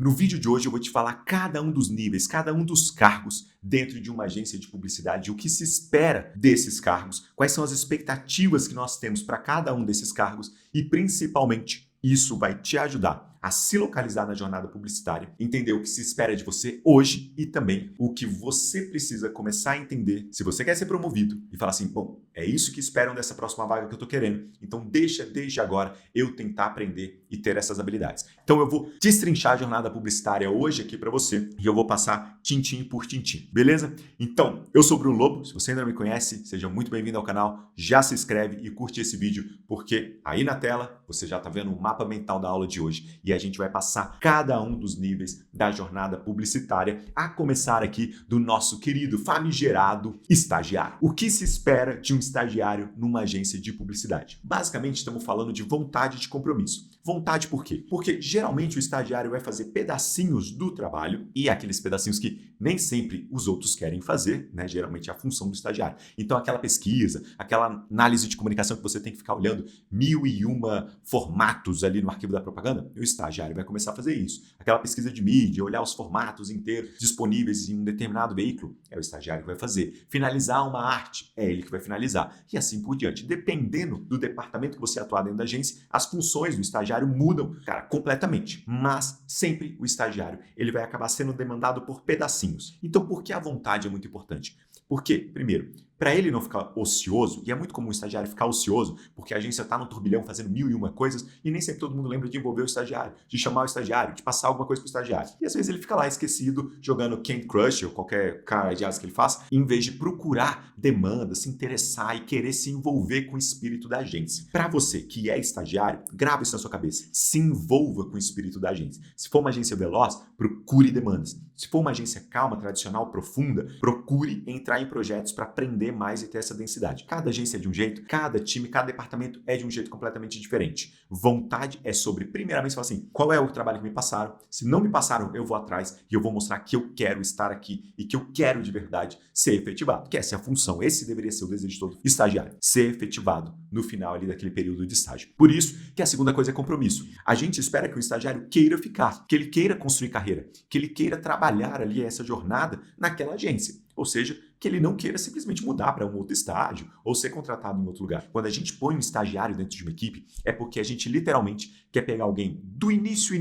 No vídeo de hoje eu vou te falar cada um dos níveis, cada um dos cargos dentro de uma agência de publicidade, o que se espera desses cargos, quais são as expectativas que nós temos para cada um desses cargos e, principalmente, isso vai te ajudar a se localizar na jornada publicitária, entender o que se espera de você hoje e também o que você precisa começar a entender se você quer ser promovido e falar assim, bom, é isso que esperam dessa próxima vaga que eu estou querendo, então deixa desde agora eu tentar aprender e ter essas habilidades. Então eu vou destrinchar a jornada publicitária hoje aqui para você e eu vou passar tintim por tintim, beleza? Então, eu sou Bruno Lobo, se você ainda não me conhece, seja muito bem-vindo ao canal, já se inscreve e curte esse vídeo, porque aí na tela você já está vendo o mapa mental da aula de hoje e a gente vai passar cada um dos níveis da jornada publicitária, a começar aqui do nosso querido famigerado estagiário. O que se espera de um estagiário numa agência de publicidade? Basicamente, estamos falando de vontade de compromisso. Vontade por quê? Porque geralmente o estagiário vai fazer pedacinhos do trabalho e aqueles pedacinhos que nem sempre os outros querem fazer, né? Geralmente é a função do estagiário. Então aquela pesquisa, aquela análise de comunicação que você tem que ficar olhando 1001 formatos ali no arquivo da propaganda, o estagiário vai começar a fazer isso. Aquela pesquisa de mídia, olhar os formatos inteiros disponíveis em um determinado veículo, é o estagiário que vai fazer. Finalizar uma arte, é ele que vai finalizar. E assim por diante. Dependendo do departamento que você atuar dentro da agência, as funções do estagiário mudam, cara, completamente. Mas sempre o estagiário, ele vai acabar sendo demandado por pedacinhos. Então, por que a vontade é muito importante? Porque, primeiro, para ele não ficar ocioso, e é muito comum o estagiário ficar ocioso, porque a agência está no turbilhão fazendo 1001 coisas e nem sempre todo mundo lembra de envolver o estagiário, de chamar o estagiário, de passar alguma coisa para o estagiário. E às vezes ele fica lá esquecido, jogando Candy Crush ou qualquer cara de asa que ele faça, em vez de procurar demanda, se interessar e querer se envolver com o espírito da agência. Para você que é estagiário, grava isso na sua cabeça. Se envolva com o espírito da agência. Se for uma agência veloz, procure demandas. Se for uma agência calma, tradicional, profunda, procure entrar em projetos para aprender mais e ter essa densidade. Cada agência é de um jeito, cada time, cada departamento é de um jeito completamente diferente. Vontade é sobre, primeiramente, falar assim, qual é o trabalho que me passaram? Se não me passaram, eu vou atrás e eu vou mostrar que eu quero estar aqui e que eu quero de verdade ser efetivado. Que essa é a função, esse deveria ser o desejo de todo estagiário, ser efetivado no final ali daquele período de estágio. Por isso que a segunda coisa é compromisso. A gente espera que o estagiário queira ficar, que ele queira construir carreira, que ele queira trabalhar ali essa jornada naquela agência. Ou seja, que ele não queira simplesmente mudar para um outro estágio ou ser contratado em outro lugar. Quando a gente põe um estagiário dentro de uma equipe, é porque a gente literalmente quer pegar alguém do início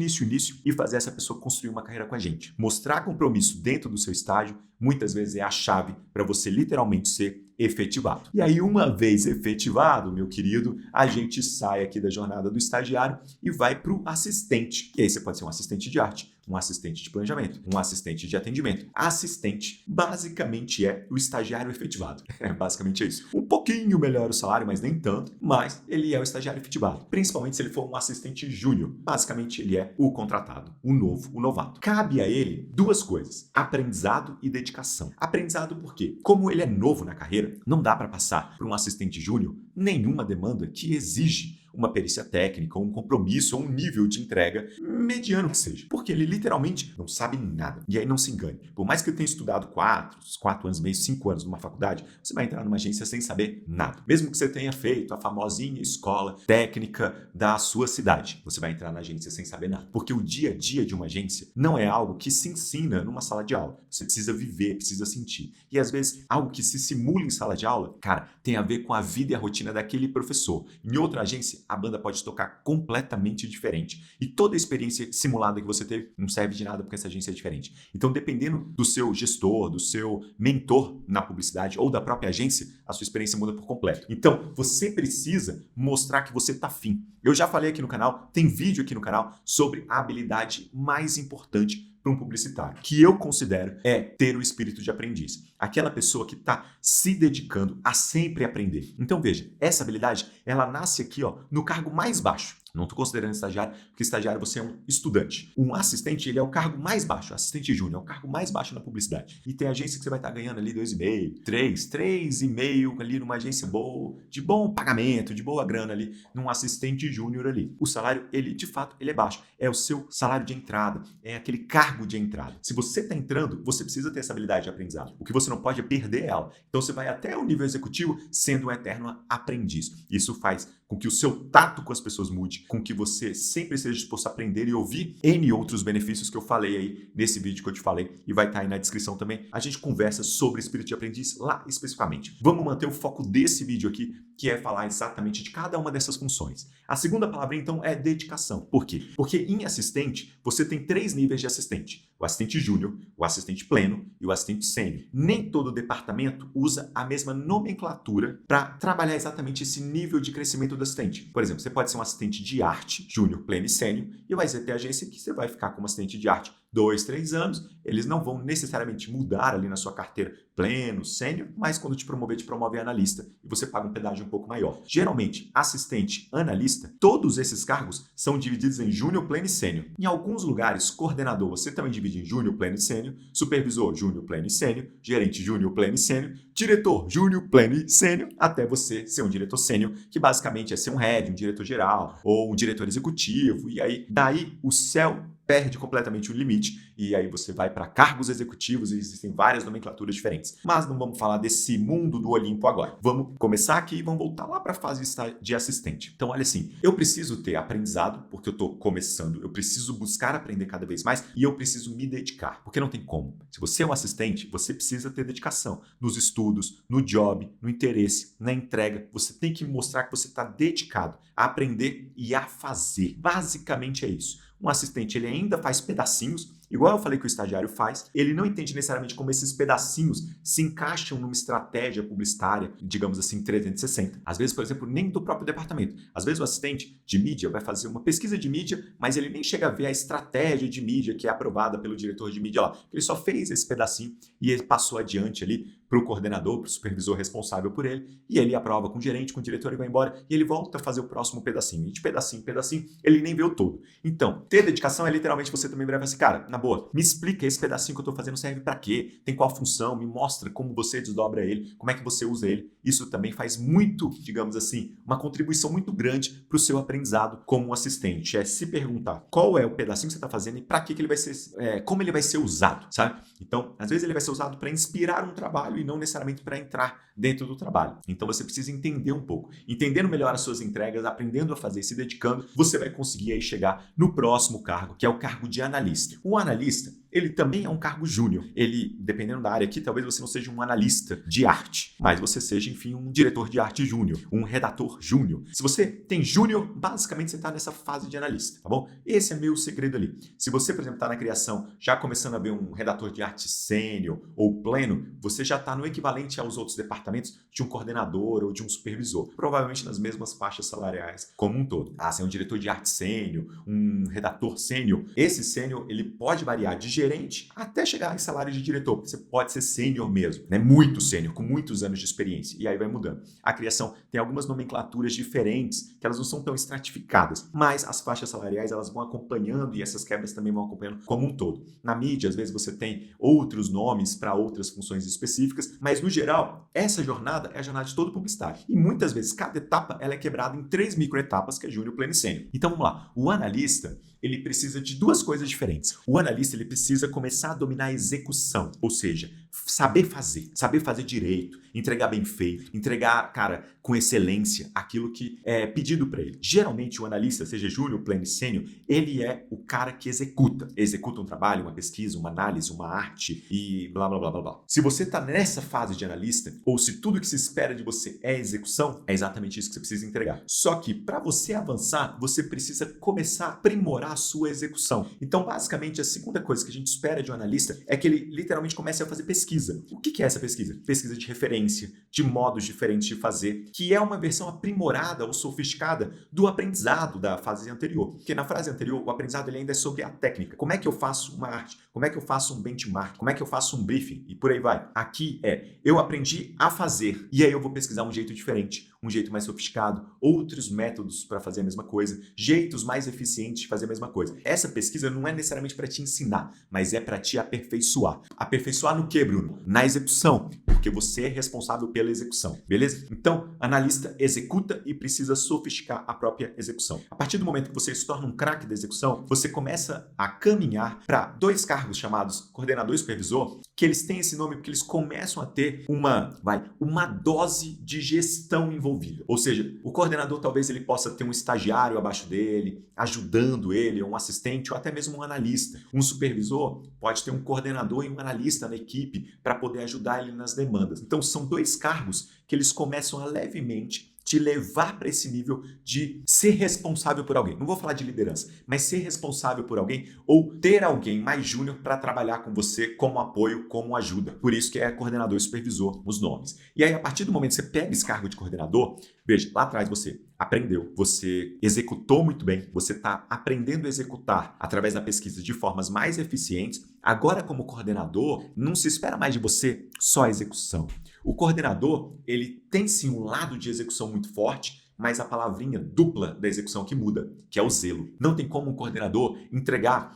e fazer essa pessoa construir uma carreira com a gente. Mostrar compromisso dentro do seu estágio, muitas vezes é a chave para você literalmente ser efetivado. E aí, uma vez efetivado, meu querido, a gente sai aqui da jornada do estagiário e vai para o assistente. E aí você pode ser um assistente de arte, um assistente de planejamento, um assistente de atendimento. Assistente, basicamente, é o estagiário efetivado. É basicamente isso. Um pouquinho melhor o salário, mas nem tanto, mas ele é o estagiário efetivado. Principalmente se ele for um assistente júnior. Basicamente, ele é o contratado, o novo, o novato. Cabe a ele duas coisas, aprendizado e dedicação. Aprendizado por quê? Como ele é novo na carreira, não dá para passar para um assistente júnior nenhuma demanda que exige uma perícia técnica, um compromisso ou um nível de entrega mediano que seja. Porque ele literalmente não sabe nada. E aí não se engane. Por mais que ele tenha estudado 4 anos e meio, 5 anos numa faculdade, você vai entrar numa agência sem saber nada. Mesmo que você tenha feito a famosinha escola técnica da sua cidade, você vai entrar na agência sem saber nada. Porque o dia a dia de uma agência não é algo que se ensina numa sala de aula. Você precisa viver, precisa sentir. E às vezes, algo que se simula em sala de aula, cara, tem a ver com a vida e a rotina daquele professor. Em outra agência, a banda pode tocar completamente diferente. E toda a experiência simulada que você teve não serve de nada porque essa agência é diferente. Então, dependendo do seu gestor, do seu mentor na publicidade ou da própria agência, a sua experiência muda por completo. Então, você precisa mostrar que você está afim. Eu já falei aqui no canal, tem vídeo aqui no canal sobre a habilidade mais importante para um publicitário, que eu considero é ter o espírito de aprendiz. Aquela pessoa que está se dedicando a sempre aprender. Então veja, essa habilidade, ela nasce aqui no cargo mais baixo. Não estou considerando estagiário, porque estagiário você é um estudante. Um assistente, ele é o cargo mais baixo. Assistente júnior é o cargo mais baixo na publicidade. E tem agência que você vai estar ganhando ali 2,5, 3,5 ali numa agência boa, de bom pagamento, de boa grana ali, num assistente júnior ali. O salário, ele de fato, ele é baixo. É o seu salário de entrada, é aquele cargo de entrada. Se você está entrando, você precisa ter essa habilidade de aprendizado. O que você não pode é perder ela. Então você vai até o nível executivo sendo um eterno aprendiz. Isso faz com que o seu tato com as pessoas mude, ajude, com que você sempre esteja disposto a aprender e ouvir N outros benefícios que eu falei aí nesse vídeo que eu te falei e vai estar aí na descrição também. A gente conversa sobre espírito de aprendiz lá especificamente. Vamos manter o foco desse vídeo aqui, que é falar exatamente de cada uma dessas funções. A segunda palavra, então, é dedicação. Por quê? Porque em assistente, você tem 3 níveis de assistente. O assistente júnior, o assistente pleno e o assistente sênior. Nem todo departamento usa a mesma nomenclatura para trabalhar exatamente esse nível de crescimento do assistente. Por exemplo, você pode ser um assistente de arte, júnior, pleno e sênior, e vai ter agência que você vai ficar como assistente de arte 2, 3 anos, eles não vão necessariamente mudar ali na sua carteira pleno, sênior, mas quando te promove a analista e você paga um pedágio um pouco maior. Geralmente, assistente, analista, todos esses cargos são divididos em júnior, pleno e sênior. Em alguns lugares, coordenador, você também divide em júnior, pleno e sênior, supervisor, júnior, pleno e sênior, gerente, júnior, pleno e sênior, diretor, júnior, pleno e sênior, até você ser um diretor sênior, que basicamente é ser um head, um diretor geral ou um diretor executivo, e aí daí o céu perde completamente o limite e aí você vai para cargos executivos e existem várias nomenclaturas diferentes. Mas não vamos falar desse mundo do Olimpo agora. Vamos começar aqui e vamos voltar lá para a fase de assistente. Então, olha assim, eu preciso ter aprendizado, porque eu estou começando, eu preciso buscar aprender cada vez mais e eu preciso me dedicar, porque não tem como. Se você é um assistente, você precisa ter dedicação nos estudos, no job, no interesse, na entrega. Você tem que mostrar que você está dedicado a aprender e a fazer. Basicamente é isso. Um assistente, ele ainda faz pedacinhos, igual eu falei que o estagiário faz, ele não entende necessariamente como esses pedacinhos se encaixam numa estratégia publicitária, digamos assim, 360. Às vezes, por exemplo, nem do próprio departamento. Às vezes o assistente de mídia vai fazer uma pesquisa de mídia, mas ele nem chega a ver a estratégia de mídia que é aprovada pelo diretor de mídia lá. Ele só fez esse pedacinho e ele passou adiante ali para o coordenador, para o supervisor responsável por ele, e ele aprova com o gerente, com o diretor e vai embora, e ele volta a fazer o próximo pedacinho. E de pedacinho em pedacinho, ele nem vê o todo. Então, ter dedicação é literalmente você também virar e falar assim, cara, na boa, me explica esse pedacinho que eu estou fazendo serve para quê? Tem qual função? Me mostra como você desdobra ele, como é que você usa ele. Isso também faz muito, digamos assim, uma contribuição muito grande para o seu aprendizado como assistente. É se perguntar qual é o pedacinho que você está fazendo e para que ele vai ser, como ele vai ser usado, sabe? Então, às vezes ele vai ser usado para inspirar um trabalho e não necessariamente para entrar dentro do trabalho. Então você precisa entender um pouco. Entendendo melhor as suas entregas, aprendendo a fazer, se dedicando, você vai conseguir aí chegar no próximo cargo, que é o cargo de analista. O analista, ele também é um cargo júnior. Ele, dependendo da área aqui, talvez você não seja um analista de arte, mas você seja, enfim, um diretor de arte júnior, um redator júnior. Se você tem júnior, basicamente você está nessa fase de analista, tá bom? Esse é meu segredo ali. Se você, por exemplo, está na criação, já começando a ver um redator de arte sênior ou pleno, você já está no equivalente aos outros departamentos de um coordenador ou de um supervisor, provavelmente nas mesmas faixas salariais como um todo. Ah, você é um diretor de arte sênior, um redator sênior. Esse sênior, ele pode variar de gerente até chegar em salário de diretor. Você pode ser sênior mesmo, né? Muito sênior, com muitos anos de experiência. E aí vai mudando. A criação tem algumas nomenclaturas diferentes, que elas não são tão estratificadas, mas as faixas salariais, elas vão acompanhando e essas quebras também vão acompanhando como um todo. Na mídia, às vezes você tem outros nomes para outras funções específicas, mas no geral, essa jornada é a jornada de todo publicitário. E muitas vezes, cada etapa ela é quebrada em 3 microetapas, que é júnior, pleno e sênior. Então vamos lá. O analista, ele precisa de 2 coisas diferentes. O analista, ele precisa começar a dominar a execução, ou seja, saber fazer direito, entregar bem feito, entregar, cara, com excelência aquilo que é pedido para ele. Geralmente o analista, seja júnior, pleno e sênior, ele é o cara que executa um trabalho, uma pesquisa, uma análise, uma arte e blá blá blá blá blá. Se você está nessa fase de analista, ou se tudo que se espera de você é execução, é exatamente isso que você precisa entregar. Só que para você avançar, você precisa começar a aprimorar a sua execução. Então, basicamente, a segunda coisa que a gente espera de um analista é que ele literalmente comece a fazer pesquisa. O que é essa pesquisa? Pesquisa de referência, de modos diferentes de fazer, que é uma versão aprimorada ou sofisticada do aprendizado da fase anterior. Porque na fase anterior, o aprendizado ele ainda é sobre a técnica. Como é que eu faço uma arte? Como é que eu faço um benchmark? Como é que eu faço um briefing? E por aí vai. Aqui eu aprendi a fazer e aí eu vou pesquisar um jeito diferente, um jeito mais sofisticado, outros métodos para fazer a mesma coisa, jeitos mais eficientes de fazer a mesma coisa. Essa pesquisa não é necessariamente para te ensinar, mas é para te aperfeiçoar. Aperfeiçoar no quê, Bruno? Na execução, porque você é responsável pela execução, beleza? Então, analista executa e precisa sofisticar a própria execução. A partir do momento que você se torna um craque da execução, você começa a caminhar para 2 cargos chamados coordenador e supervisor, que eles têm esse nome porque eles começam a ter uma dose de gestão envolvida. Ou seja, o coordenador talvez ele possa ter um estagiário abaixo dele, ajudando ele, um assistente ou até mesmo um analista. Um supervisor pode ter um coordenador e um analista na equipe para poder ajudar ele nas demandas. Então são dois cargos que eles começam a levemente te levar para esse nível de ser responsável por alguém. Não vou falar de liderança, mas ser responsável por alguém ou ter alguém mais júnior para trabalhar com você como apoio, como ajuda. Por isso que é coordenador e supervisor os nomes. E aí, a partir do momento que você pega esse cargo de coordenador, veja, lá atrás você aprendeu, você executou muito bem, você está aprendendo a executar através da pesquisa de formas mais eficientes. Agora, como coordenador, não se espera mais de você só a execução. O coordenador, ele tem sim um lado de execução muito forte, mas a palavrinha dupla da execução que muda, que é o zelo. Não tem como um coordenador entregar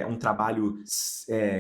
um trabalho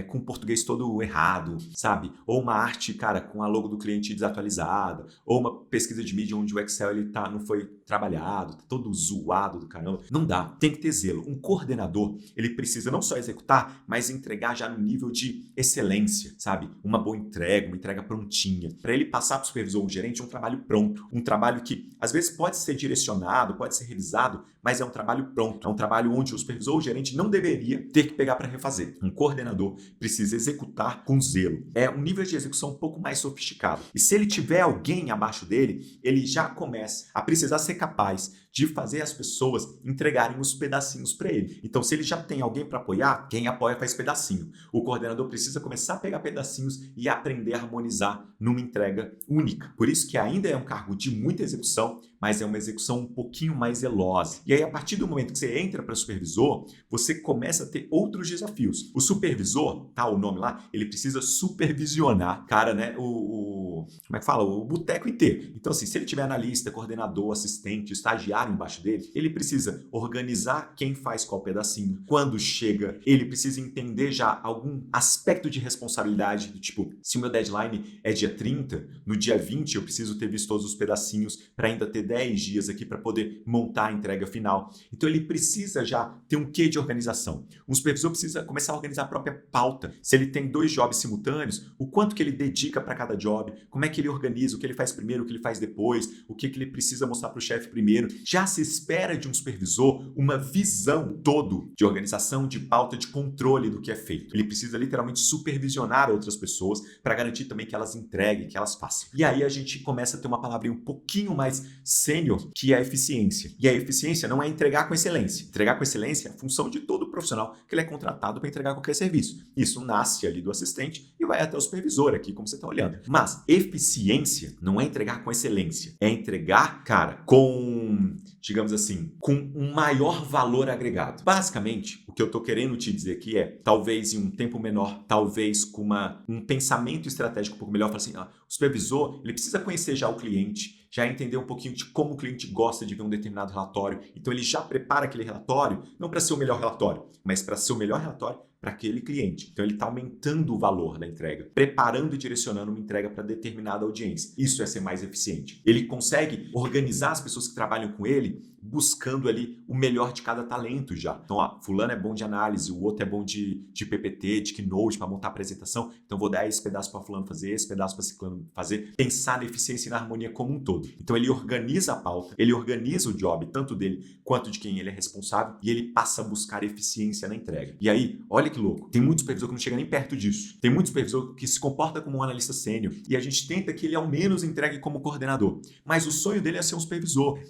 com o português todo errado, sabe? Ou uma arte, cara, com a logo do cliente desatualizada, ou uma pesquisa de mídia onde o Excel ele não foi trabalhado, tá todo zoado do caramba. Não dá, tem que ter zelo. Um coordenador, ele precisa não só executar, mas entregar já no nível de excelência, sabe? Uma boa entrega, uma entrega prontinha. Para ele passar para o supervisor ou gerente um trabalho pronto, um trabalho que às vezes pode ser direcionado, pode ser revisado, mas é um trabalho pronto, é um trabalho onde o supervisor ou gerente não deveria ter que pegar para refazer. Um coordenador precisa executar com zelo. É um nível de execução um pouco mais sofisticado. E se ele tiver alguém abaixo dele, ele já começa a precisar ser capaz de fazer as pessoas entregarem os pedacinhos para ele. Então, se ele já tem alguém para apoiar, quem apoia faz pedacinho. O coordenador precisa começar a pegar pedacinhos e aprender a harmonizar numa entrega única. Por isso que ainda é um cargo de muita execução, mas é uma execução um pouquinho mais zelosa. E aí, a partir do momento que você entra para supervisor, você começa a ter outros desafios. O supervisor, tá o nome lá, ele precisa supervisionar, cara, né, como é que fala? O boteco inteiro. Então, assim, se ele tiver analista, coordenador, assistente, estagiário embaixo dele, ele precisa organizar quem faz qual pedacinho. Quando chega, ele precisa entender já algum aspecto de responsabilidade, do tipo, se o meu deadline é dia 30, no dia 20 eu preciso ter visto todos os pedacinhos para ainda ter 10 dias aqui para poder montar a entrega final. Então, ele precisa já ter um quê de organização. Um supervisor precisa começar a organizar a própria pauta. Se ele tem 2 jobs simultâneos, o quanto que ele dedica para cada job, como é que ele organiza, o que ele faz primeiro, o que ele faz depois, o que ele precisa mostrar para o chefe primeiro. Já se espera de um supervisor uma visão todo de organização, de pauta, de controle do que é feito. Ele precisa literalmente supervisionar outras pessoas para garantir também que elas entreguem, que elas façam. E aí a gente começa a ter uma palavrinha um pouquinho mais sênior, que é a eficiência. E a eficiência não é entregar com excelência. Entregar com excelência é a função de todo profissional que ele é contratado para entregar qualquer serviço. Isso nasce ali do assistente e vai até o supervisor aqui, como você está olhando. Mas eficiência não é entregar com excelência. É entregar, cara, com, digamos assim, com um maior valor agregado. Basicamente, o que eu estou querendo te dizer aqui é, talvez em um tempo menor, talvez com um pensamento estratégico um pouco melhor, falar assim, o supervisor, ele precisa conhecer já o cliente, já entender um pouquinho de como o cliente gosta de ver um determinado relatório. Então, ele já prepara aquele relatório, não para ser o melhor relatório, mas para ser o melhor relatório para aquele cliente. Então, ele está aumentando o valor da entrega, preparando e direcionando uma entrega para determinada audiência. Isso é ser mais eficiente. Ele consegue organizar as pessoas que trabalham com ele, buscando ali o melhor de cada talento já. Então, fulano é bom de análise, o outro é bom de PPT, de Keynote, para montar apresentação. Então, vou dar esse pedaço para fulano fazer, esse pedaço para ciclano fazer. Pensar na eficiência e na harmonia como um todo. Então, ele organiza a pauta, ele organiza o job, tanto dele quanto de quem ele é responsável, e ele passa a buscar eficiência na entrega. E aí, olha que louco, tem muito supervisor que não chega nem perto disso. Tem muito supervisor que se comporta como um analista sênior, e a gente tenta que ele ao menos entregue como coordenador. Mas o sonho dele é ser um supervisor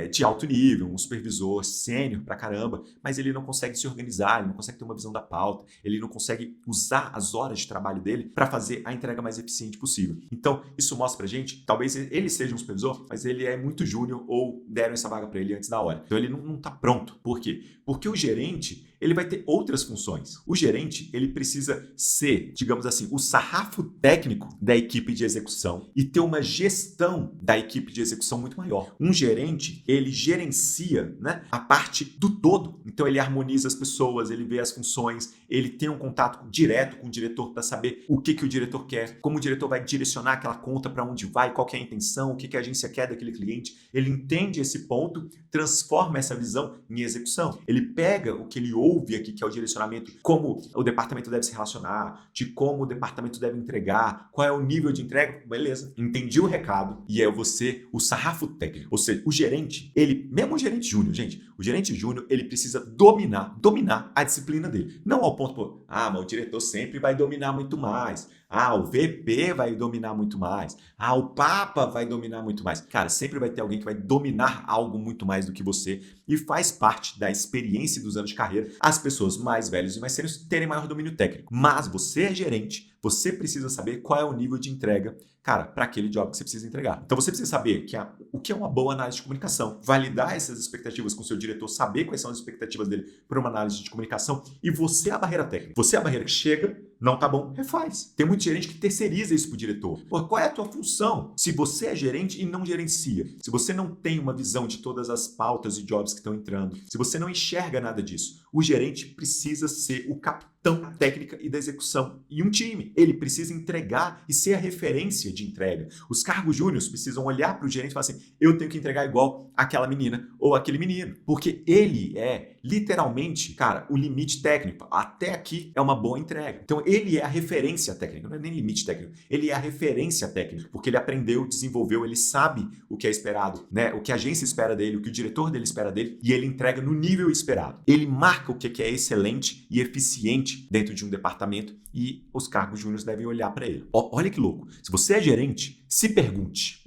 de alto nível, um supervisor sênior pra caramba, mas ele não consegue se organizar, ele não consegue ter uma visão da pauta, ele não consegue usar as horas de trabalho dele para fazer a entrega mais eficiente possível. Então, isso mostra pra gente, talvez ele seja um supervisor, mas ele é muito júnior ou deram essa vaga para ele antes da hora. Então, ele não tá pronto. Por quê? Porque o gerente, ele vai ter outras funções. O gerente, ele precisa ser, digamos assim, o sarrafo técnico da equipe de execução e ter uma gestão da equipe de execução muito maior. Um gerente, ele gerencia, né, a parte do todo. Então, ele harmoniza as pessoas, ele vê as funções, ele tem um contato direto com o diretor para saber o que o diretor quer, como o diretor vai direcionar aquela conta para onde vai, qual que é a intenção, o que a agência quer daquele cliente. Ele entende esse ponto, transforma essa visão em execução. Ele pega o que ele ouve ouve aqui, que é o direcionamento, como o departamento deve se relacionar, de como o departamento deve entregar, qual é o nível de entrega. Beleza, entendi o recado e é você o sarrafo técnico. Ou seja, o gerente, ele, mesmo o gerente júnior, gente, o gerente júnior, ele precisa dominar a disciplina dele. Não ao ponto, pô, mas o diretor sempre vai dominar muito mais. O VP vai dominar muito mais. O Papa vai dominar muito mais. Cara, sempre vai ter alguém que vai dominar algo muito mais do que você e faz parte da experiência dos anos de carreira as pessoas mais velhas e mais sérias terem maior domínio técnico. Mas você é gerente, você precisa saber qual é o nível de entrega, cara, para aquele job que você precisa entregar. Então você precisa saber o que é uma boa análise de comunicação, validar essas expectativas com o seu diretor, saber quais são as expectativas dele para uma análise de comunicação e você é a barreira técnica. Você é a barreira que chega, não tá bom, refaz. Tem muito gerente que terceiriza isso pro diretor. Pô, qual é a tua função? Se você é gerente e não gerencia, se você não tem uma visão de todas as pautas e jobs que estão entrando, se você não enxerga nada disso, o gerente precisa ser o capitão técnica e da execução e um time. Ele precisa entregar e ser a referência de entrega. Os cargos júniores precisam olhar para o gerente e falar assim, eu tenho que entregar igual aquela menina ou aquele menino, porque ele é literalmente, cara, o limite técnico. Até aqui é uma boa entrega. Então ele é a referência técnica, não é nem limite técnico, ele é a referência técnica, porque ele aprendeu, desenvolveu, ele sabe o que é esperado, né? O que a agência espera dele, o que o diretor dele espera dele, e ele entrega no nível esperado. Ele marca o que é excelente e eficiente dentro de um departamento e os cargos júniores devem olhar para ele. Olha que louco. Se você é gerente, se pergunte,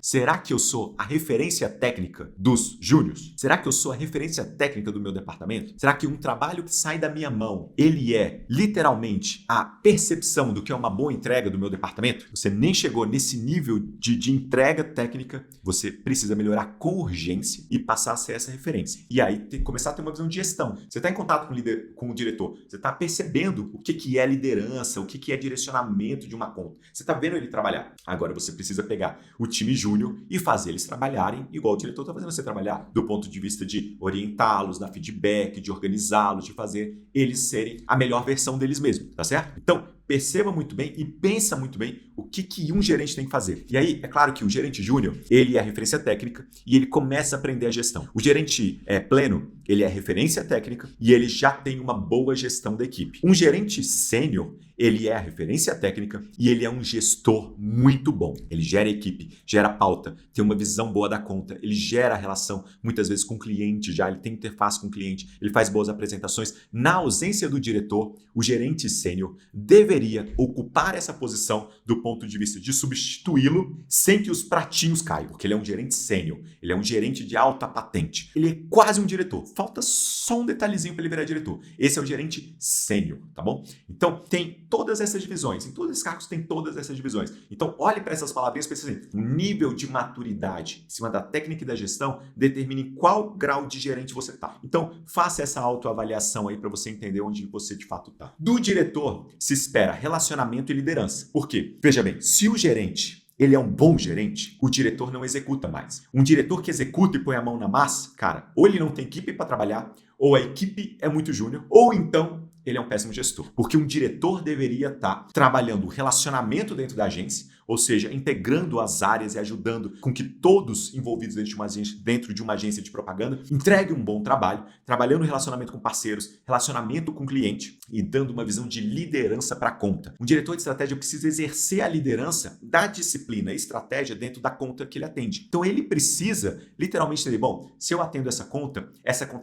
será que eu sou a referência técnica dos júniores? Será que eu sou a referência técnica do meu departamento? Será que um trabalho que sai da minha mão, ele é literalmente a percepção do que é uma boa entrega do meu departamento? Você nem chegou nesse nível de entrega técnica, você precisa melhorar com urgência e passar a ser essa referência. E aí começar a ter uma visão de gestão. Você está em contato com o diretor, você está percebendo o que é liderança, o que é direcionamento de uma conta. Você está vendo ele trabalhar. Agora você precisa pegar o time júnior e fazer eles trabalharem igual o diretor está fazendo você trabalhar, do ponto de vista de orientá-los, dar feedback, de organizá-los, de fazer eles serem a melhor versão deles mesmos, tá certo? Então, perceba muito bem e pensa muito bem o que um gerente tem que fazer. E aí, é claro que o gerente júnior, ele é a referência técnica e ele começa a aprender a gestão. O gerente pleno, ele é referência técnica e ele já tem uma boa gestão da equipe. Um gerente sênior, ele é a referência técnica e ele é um gestor muito bom. Ele gera equipe, gera pauta, tem uma visão boa da conta, ele gera relação muitas vezes com o cliente já, ele tem interface com o cliente, ele faz boas apresentações. Na ausência do diretor, o gerente sênior deveria ocupar essa posição do ponto de vista de substituí-lo sem que os pratinhos caiam, porque ele é um gerente sênior, ele é um gerente de alta patente, ele é quase um diretor. Falta só um detalhezinho para ele virar diretor. Esse é o gerente sênior, tá bom? Então, tem todas essas divisões. Em todos esses cargos tem todas essas divisões. Então, olhe para essas palavrinhas e pense assim, o nível de maturidade em cima da técnica e da gestão determine qual grau de gerente você está. Então, faça essa autoavaliação aí para você entender onde você de fato está. Do diretor se espera relacionamento e liderança. Por quê? Veja bem, se o gerente ele é um bom gerente, o diretor não executa mais. Um diretor que executa e põe a mão na massa, cara, ou ele não tem equipe para trabalhar, ou a equipe é muito júnior, ou então ele é um péssimo gestor. Porque um diretor deveria estar trabalhando o relacionamento dentro da agência, ou seja, integrando as áreas e ajudando com que todos envolvidos dentro de uma agência de propaganda entreguem um bom trabalho, trabalhando o relacionamento com parceiros, relacionamento com o cliente e dando uma visão de liderança para a conta. Um diretor de estratégia precisa exercer a liderança da disciplina e estratégia dentro da conta que ele atende. Então ele precisa literalmente entender, bom, se eu atendo essa conta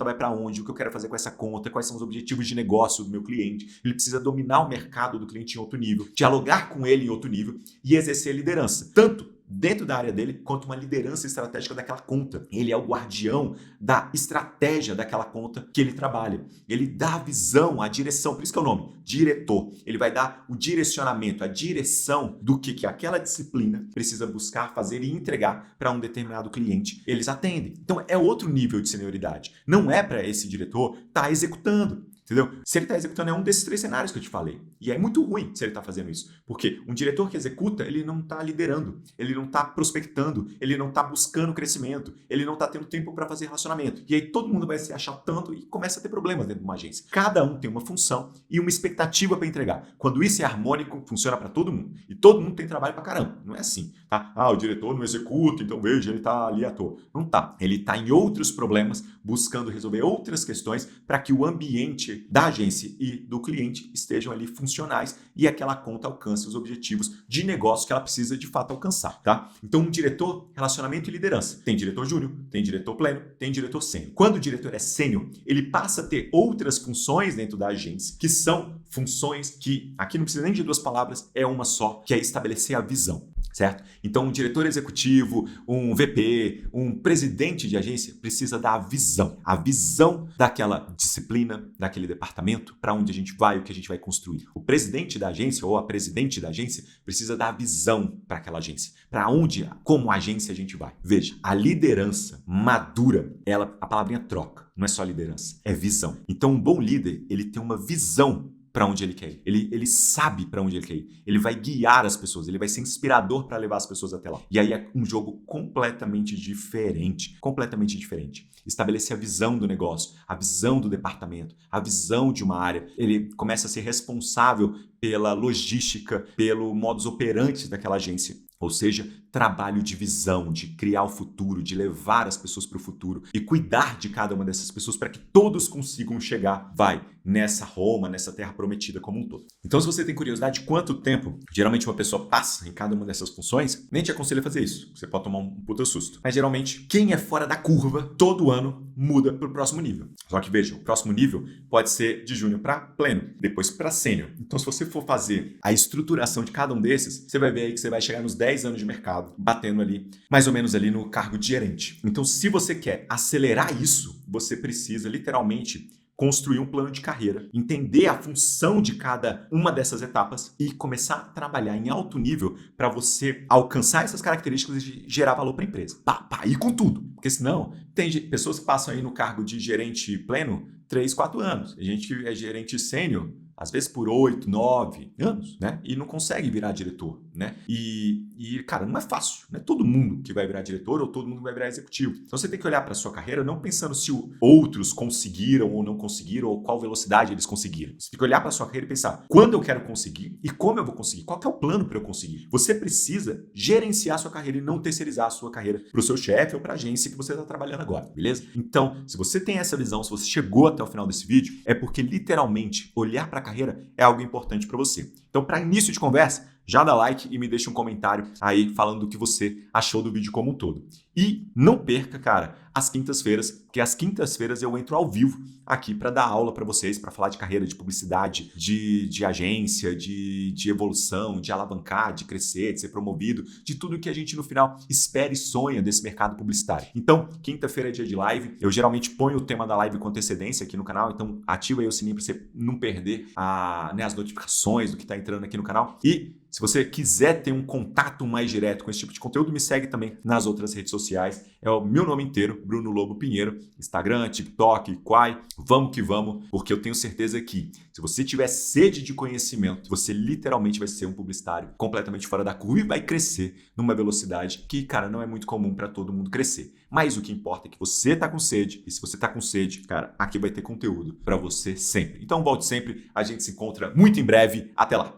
vai para onde? O que eu quero fazer com essa conta? Quais são os objetivos de negócio do meu cliente? Ele precisa dominar o mercado do cliente em outro nível, dialogar com ele em outro nível e exercer a liderança, tanto dentro da área dele, quanto uma liderança estratégica daquela conta. Ele é o guardião da estratégia daquela conta que ele trabalha. Ele dá a visão, a direção, por isso que é o nome, diretor. Ele vai dar o direcionamento, a direção do que aquela disciplina precisa buscar, fazer e entregar para um determinado cliente. Eles atendem. Então é outro nível de senioridade. Não é para esse diretor estar executando. entendeu? Se ele está executando é um desses 3 cenários que eu te falei. E é muito ruim se ele está fazendo isso. Porque um diretor que executa, ele não está liderando, ele não está prospectando, ele não está buscando crescimento, ele não está tendo tempo para fazer relacionamento. E aí todo mundo vai se achar tanto e começa a ter problemas dentro de uma agência. Cada um tem uma função e uma expectativa para entregar. Quando isso é harmônico, funciona para todo mundo. E todo mundo tem trabalho para caramba. Não é assim, tá? O diretor não executa, então veja, ele está ali à toa. Não tá. Ele está em outros problemas, buscando resolver outras questões para que o ambiente da agência e do cliente estejam ali funcionais e aquela conta alcance os objetivos de negócio que ela precisa de fato alcançar, tá? Então, um diretor, relacionamento e liderança. Tem diretor júnior, tem diretor pleno, tem diretor sênior. Quando o diretor é sênior, ele passa a ter outras funções dentro da agência, que são funções que, aqui não precisa nem de 2 palavras, é uma só, que é estabelecer a visão. Certo? Então, um diretor executivo, um VP, um presidente de agência precisa dar a visão daquela disciplina, daquele departamento, para onde a gente vai, o que a gente vai construir. O presidente da agência ou a presidente da agência precisa dar a visão para aquela agência, para onde, como agência a gente vai. Veja, a liderança madura, a palavrinha troca, não é só liderança, é visão. Então, um bom líder, ele tem uma visão para onde ele quer ir. Ele sabe para onde ele quer ir. Ele vai guiar as pessoas, ele vai ser inspirador para levar as pessoas até lá. E aí é um jogo completamente diferente. Completamente diferente. Estabelecer a visão do negócio, a visão do departamento, a visão de uma área. Ele começa a ser responsável pela logística, pelo modus operandi daquela agência. Ou seja, trabalho de visão, de criar o futuro, de levar as pessoas para o futuro e cuidar de cada uma dessas pessoas para que todos consigam chegar, nessa Roma, nessa terra prometida como um todo. Então, se você tem curiosidade de quanto tempo geralmente uma pessoa passa em cada uma dessas funções, nem te aconselho a fazer isso. Você pode tomar um puta susto. Mas geralmente, quem é fora da curva, todo ano muda para o próximo nível. Só que veja, o próximo nível pode ser de júnior para pleno, depois para sênior. Então, se você for fazer a estruturação de cada um desses, você vai ver aí que você vai chegar nos 10 anos de mercado, batendo ali, mais ou menos ali no cargo de gerente. Então, se você quer acelerar isso, você precisa literalmente construir um plano de carreira, entender a função de cada uma dessas etapas e começar a trabalhar em alto nível para você alcançar essas características e gerar valor para a empresa. Ir com tudo. Porque senão, tem pessoas que passam aí no cargo de gerente pleno 3, 4 anos. A gente que é gerente sênior, às vezes por 8, 9 anos, né? E não consegue virar diretor, né? Cara, não é fácil. Não é todo mundo que vai virar diretor ou todo mundo que vai virar executivo. Então você tem que olhar para a sua carreira não pensando se outros conseguiram ou não conseguiram ou qual velocidade eles conseguiram. Você tem que olhar para a sua carreira e pensar quando eu quero conseguir e como eu vou conseguir. Qual que é o plano para eu conseguir? Você precisa gerenciar a sua carreira e não terceirizar a sua carreira para o seu chefe ou para a agência que você está trabalhando agora, beleza? Então, se você tem essa visão, se você chegou até o final desse vídeo, é porque literalmente olhar para a carreira é algo importante para você. Então, para início de conversa, já dá like e me deixa um comentário aí falando do que você achou do vídeo como um todo. E não perca, cara, as quintas-feiras, porque às quintas-feiras eu entro ao vivo aqui para dar aula para vocês, para falar de carreira, de publicidade, de agência, de evolução, de alavancar, de crescer, de ser promovido, de tudo que a gente no final espera e sonha desse mercado publicitário. Então, quinta-feira é dia de live. Eu geralmente ponho o tema da live com antecedência aqui no canal, então ativa aí o sininho para você não perder as notificações do que está entrando aqui no canal. E se você quiser ter um contato mais direto com esse tipo de conteúdo, me segue também nas outras redes sociais. É o meu nome inteiro, Bruno Lobo Pinheiro, Instagram, TikTok, Quai. Vamos que vamos, porque eu tenho certeza que se você tiver sede de conhecimento, você literalmente vai ser um publicitário completamente fora da curva e vai crescer numa velocidade que, cara, não é muito comum para todo mundo crescer. Mas o que importa é que você tá com sede, e se você tá com sede, cara, aqui vai ter conteúdo para você sempre. Então volte sempre, a gente se encontra muito em breve. Até lá!